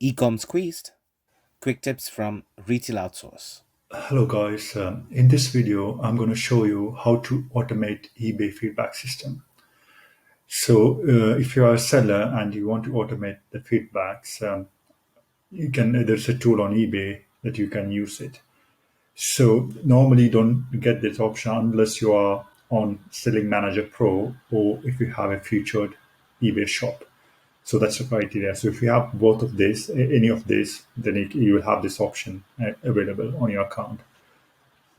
Ecom Squeezed, quick tips from Retail-Outsource. Hello guys, in this video I'm going to show you how to automate eBay feedback system. So if you are a seller and you want to automate the feedbacks, you can there's a tool on eBay that you can use it. So normally you don't get this option unless you are on Selling Manager Pro or if you have a featured eBay shop. So that's the criteria. So if you have both of this, any of this, then you will have this option available on your account.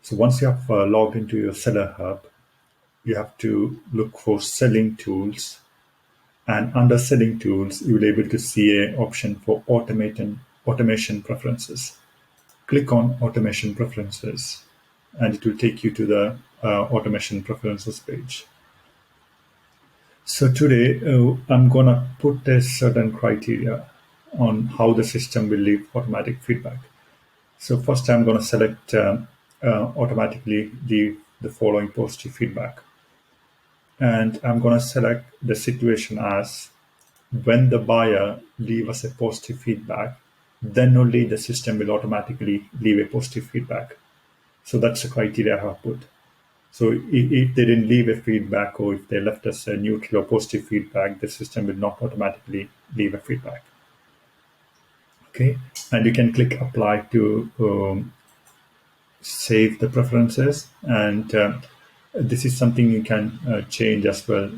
So once you have logged into your Seller Hub, you have to look for Selling Tools, and under Selling Tools, you will be able to see an option for Automation Preferences. Click on Automation Preferences, and it will take you to the Automation Preferences page. So today, I'm gonna put a certain criteria on how the system will leave automatic feedback. So first, I'm going to select automatically the following positive feedback. And I'm going to select the situation as when the buyer leave us a positive feedback, then only the system will automatically leave a positive feedback. So that's the criteria I have put. So if they didn't leave a feedback or if they left us a neutral or positive feedback, the system will not automatically leave a feedback. Okay, and you can click apply to save the preferences, and this is something you can change as well.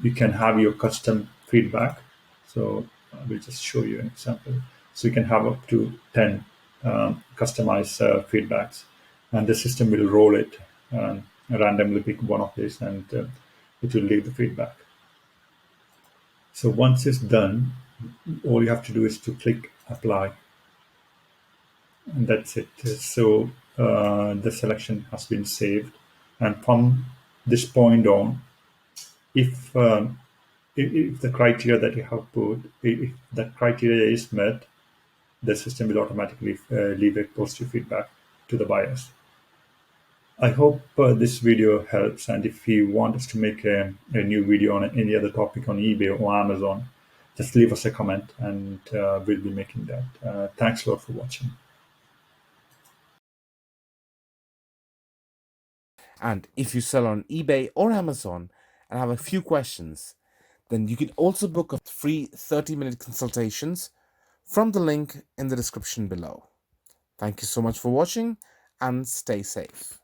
You can have your custom feedback. So I will just show you an example. So you can have up to 10 customized feedbacks, and the system will roll it, randomly pick one of these, and it will leave the feedback. So once it's done, all you have to do is to click apply, and that's it. So the selection has been saved, and from this point on, if if the criteria that you have put, if that criteria is met, the system will automatically leave a positive feedback to the buyers. I hope this video helps, and if you want us to make a new video on any other topic on eBay or Amazon, just leave us a comment, and we'll be making that. Thanks a lot for watching. And if you sell on eBay or Amazon and have a few questions, then you can also book a free 30-minute consultations from the link in the description below. Thank you so much for watching and stay safe.